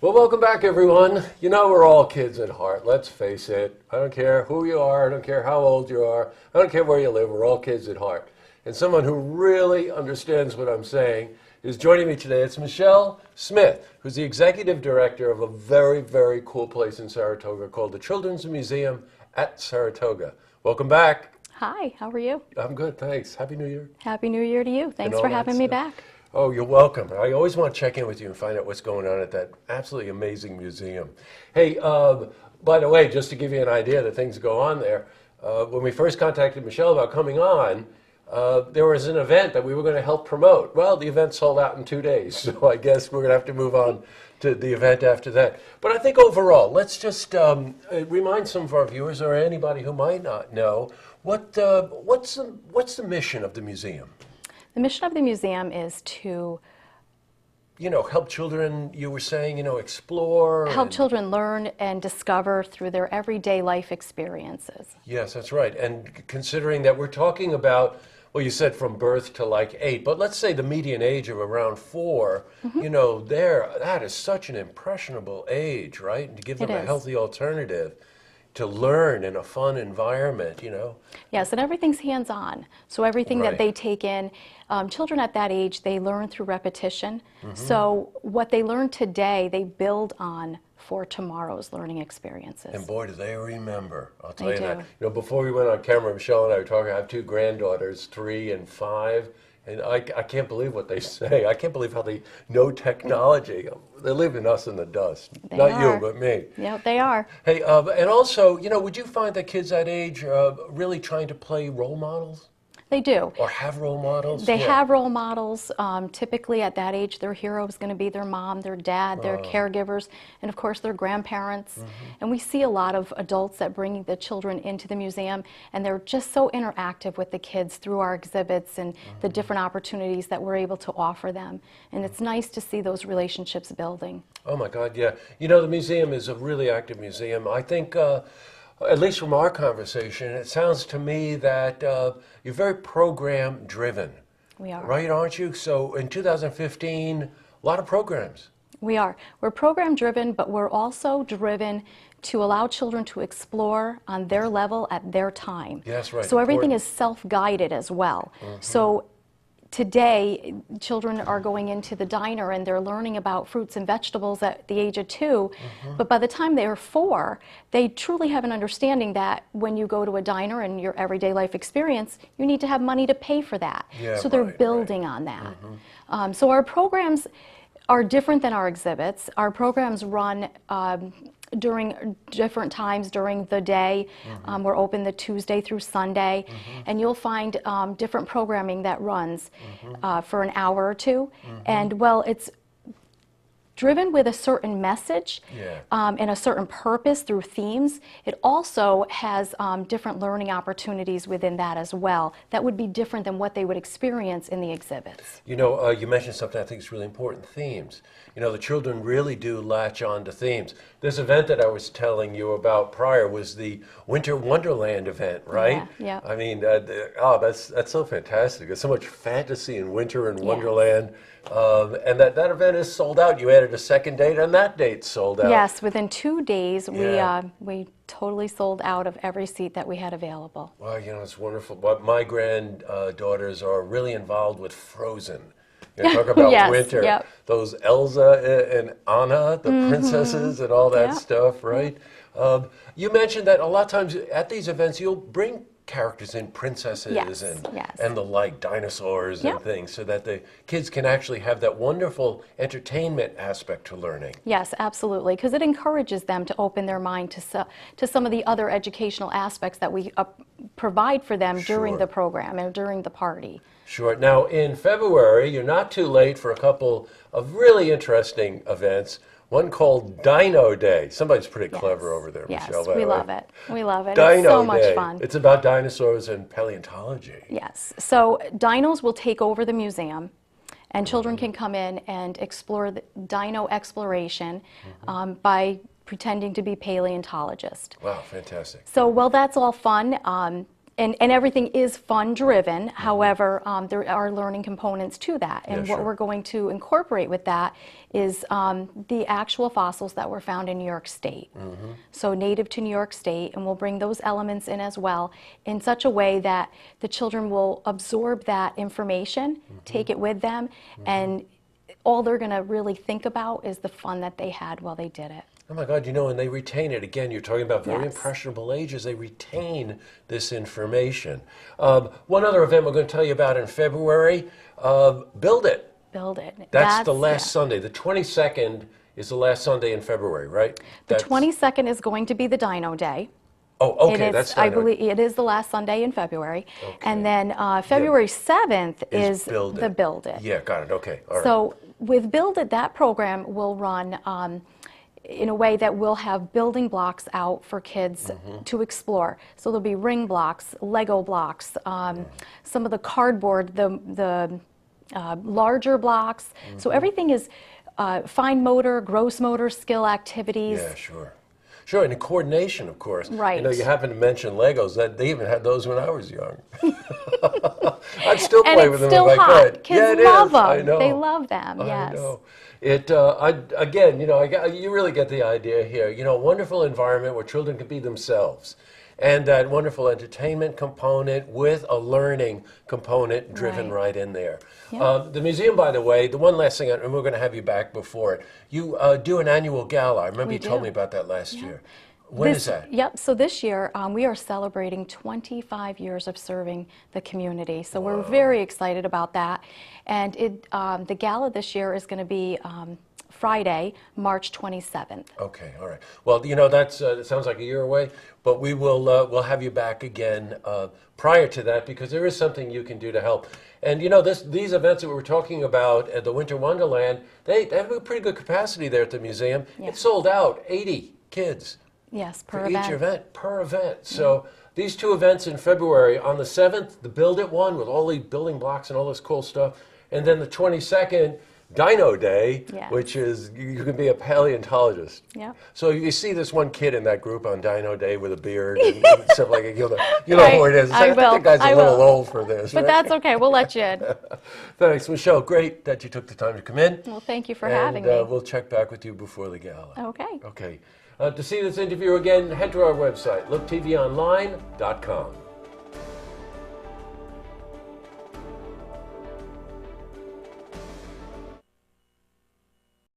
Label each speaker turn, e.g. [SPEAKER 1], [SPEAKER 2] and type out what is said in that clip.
[SPEAKER 1] Well, welcome back, everyone. You know, we're all kids at heart. Let's face it. I don't care who you are. I don't care how old you are. I don't care where you live. We're all kids at heart. And someone who really understands what I'm saying is joining me today. It's MichelleSmith, who's the executive director of a very, very cool place in Saratoga called the Children's Museum at Saratoga. Welcome back.
[SPEAKER 2] Hi, how are you?
[SPEAKER 1] I'm good, thanks. Happy New Year.
[SPEAKER 2] Happy New Year to you. Thanks for having me back.
[SPEAKER 1] Oh, you're welcome. I always want to check in with you and find out what's going on at that absolutely amazing museum. Hey, by the way, just to give you an idea that things go on there, when we first contacted Michelle about coming on, there was an event that we were going to help promote. Well, the event sold out in 2 days, so I guess we're going to have to move on to the event after that. But I think overall, let's just remind some of our viewers or anybody who might not know, what's the mission of the museum?
[SPEAKER 2] The mission of the museum is to
[SPEAKER 1] help children, you were saying, explore.
[SPEAKER 2] Help children learn and discover through their everyday life experiences. Yes,
[SPEAKER 1] that's right. And considering that we're talking about, well, you said from birth to like 8, but let's say the median age of around 4, that is such an impressionable age, right? And to give them a healthy alternative to learn in a fun environment,
[SPEAKER 2] Yes, and everything's hands-on. So everything that they take in, children at that age, they learn through repetition. So what they learn today, they build on for tomorrow's learning experiences.
[SPEAKER 1] And boy, do they remember. I'll tell you that. Before we went on camera, Michelle and I were talking, I have 2 granddaughters, 3 and 5. And I can't believe what they say. I can't believe how they know technology. They're leaving us in the dust. Not you, but me.
[SPEAKER 2] Yep, they are.
[SPEAKER 1] Hey, and also, would you find that kids that age really trying to play role models?
[SPEAKER 2] They do.
[SPEAKER 1] Or have role models?
[SPEAKER 2] They have role models. Typically at that age, their hero is going to be their mom, their dad, their caregivers, and of course their grandparents. And we see a lot of adults that bring the children into the museum, and they're just so interactive with the kids through our exhibits and the different opportunities that we're able to offer them. And it's nice to see those relationships building.
[SPEAKER 1] Oh my God, yeah. The museum is a really active museum. I think at least from our conversation, it sounds to me that you're very program driven.
[SPEAKER 2] We are.
[SPEAKER 1] Right, aren't you? So in 2015, a lot of programs.
[SPEAKER 2] We are. We're program driven, but we're also driven to allow children to explore on their level at their time.
[SPEAKER 1] Yes, right.
[SPEAKER 2] So everything is self-guided as well. So today, children are going into the diner and they're learning about fruits and vegetables at the age of 2, but by the time they're 4, they truly have an understanding that when you go to a diner and your everyday life experience, you need to have money to pay for that.
[SPEAKER 1] Yeah,
[SPEAKER 2] so they're building on that. So our programs are different than our exhibits. Our programs run during different times during the day. We're open the Tuesday through Sunday, and you'll find different programming that runs for an hour or 2. And well, it's driven with a certain message and a certain purpose through themes. It also has different learning opportunities within that as well that would be different than what they would experience in the exhibits.
[SPEAKER 1] You mentioned something I think is really important, themes. The children really do latch on to themes. This event that I was telling you about prior was the Winter Wonderland event, right?
[SPEAKER 2] Yeah.
[SPEAKER 1] I mean, that's so fantastic. There's so much fantasy in winter and Wonderland. And that event is sold out. You added a second date, and that date sold out.
[SPEAKER 2] Yes, within 2 days, we totally sold out of every seat that we had available.
[SPEAKER 1] Wow, it's wonderful. But my granddaughters are really involved with Frozen. Talk about winter. Those Elsa and Anna, the princesses and all that stuff, right? You mentioned that a lot of times at these events, you'll bring characters in, princesses and the like, dinosaurs and things, so that the kids can actually have that wonderful entertainment aspect to learning.
[SPEAKER 2] Yes, absolutely, because it encourages them to open their mind to some of the other educational aspects that we provide for them during the program and during the party.
[SPEAKER 1] Sure. Now, in February, you're not too late for a couple of really interesting events. One called Dino Day. Somebody's pretty clever over there, Michelle.
[SPEAKER 2] Yes, we love it. We love it.
[SPEAKER 1] Dino
[SPEAKER 2] it's so much
[SPEAKER 1] Day.
[SPEAKER 2] fun.
[SPEAKER 1] It's about dinosaurs and paleontology.
[SPEAKER 2] Yes. So dinos will take over the museum, and children can come in and explore the dino exploration by pretending to be paleontologists.
[SPEAKER 1] Wow, fantastic.
[SPEAKER 2] So, well, that's all fun. and everything is fun driven. However, there are learning components to that. And
[SPEAKER 1] Yeah,
[SPEAKER 2] what we're going to incorporate with that is the actual fossils that were found in New York State. So native to New York State, and we'll bring those elements in as well in such a way that the children will absorb that information, take it with them, and all they're going to really think about is the fun that they had while they did it.
[SPEAKER 1] Oh my God, and they retain it. Again, you're talking about very
[SPEAKER 2] Yes.
[SPEAKER 1] impressionable ages. They retain this information. One other event we're going to tell you about in February, Build It.
[SPEAKER 2] Build it.
[SPEAKER 1] That's the last Sunday. The 22nd is the last Sunday in February, right?
[SPEAKER 2] The 22nd is going to be the Dino Day.
[SPEAKER 1] Oh, okay, that's
[SPEAKER 2] I believe it is the last Sunday in February.
[SPEAKER 1] Okay.
[SPEAKER 2] And then February 7th is
[SPEAKER 1] Build It.
[SPEAKER 2] the Build It.
[SPEAKER 1] Yeah, got it. Okay, all right.
[SPEAKER 2] So with Build It, that program will run in a way that we'll have building blocks out for kids to explore. So there'll be ring blocks, Lego blocks, some of the cardboard, the larger blocks. So everything is fine motor, gross motor skill activities.
[SPEAKER 1] Yeah, sure. Sure, and the coordination, of course.
[SPEAKER 2] Right.
[SPEAKER 1] You happen to mention Legos. That they even had those when I was young. I'd still
[SPEAKER 2] And
[SPEAKER 1] play
[SPEAKER 2] it's
[SPEAKER 1] with them
[SPEAKER 2] still
[SPEAKER 1] if I
[SPEAKER 2] hot.
[SPEAKER 1] could.
[SPEAKER 2] Kids
[SPEAKER 1] Yeah, it
[SPEAKER 2] love
[SPEAKER 1] is.
[SPEAKER 2] them.
[SPEAKER 1] I know.
[SPEAKER 2] They love them.
[SPEAKER 1] I
[SPEAKER 2] Yes.
[SPEAKER 1] know. Again, you really get the idea here. A wonderful environment where children can be themselves, and that wonderful entertainment component with a learning component driven right in there.
[SPEAKER 2] Yeah.
[SPEAKER 1] The museum, by the way, the one last thing, and we're going to have you back before it. You do an annual gala. I remember you told me about that last year. When is that?
[SPEAKER 2] Yep, so this year we are celebrating 25 years of serving the community. So we're very excited about that. And the gala this year is going to be Friday, March 27th.
[SPEAKER 1] Okay, all right. Well, that's it sounds like a year away, but we'll have you back again prior to that, because there is something you can do to help. And these events that we were talking about at the Winter Wonderland, they have a pretty good capacity there at the museum.
[SPEAKER 2] Yeah.
[SPEAKER 1] It's sold out, 80 kids.
[SPEAKER 2] Yes, per
[SPEAKER 1] For
[SPEAKER 2] event.
[SPEAKER 1] each event, per event. So these two events in February, on the 7th, the Build It one with all the building blocks and all this cool stuff, and then the 22nd, Dino Day,
[SPEAKER 2] Yes.
[SPEAKER 1] which is, you can be a paleontologist.
[SPEAKER 2] Yeah.
[SPEAKER 1] So you see this one kid in that group on Dino Day with a beard and stuff like that. You know
[SPEAKER 2] Right.
[SPEAKER 1] who it is.
[SPEAKER 2] I
[SPEAKER 1] think
[SPEAKER 2] will.
[SPEAKER 1] that guy's
[SPEAKER 2] I
[SPEAKER 1] a little
[SPEAKER 2] will.
[SPEAKER 1] old for this.
[SPEAKER 2] But
[SPEAKER 1] right?
[SPEAKER 2] that's okay, we'll let you in.
[SPEAKER 1] Thanks, Michelle. Great that you took the time to come in.
[SPEAKER 2] Well, thank you for having me.
[SPEAKER 1] We'll check back with you before the gala.
[SPEAKER 2] Okay.
[SPEAKER 1] Okay. To see this interview again, head to our website, looktvonline.com.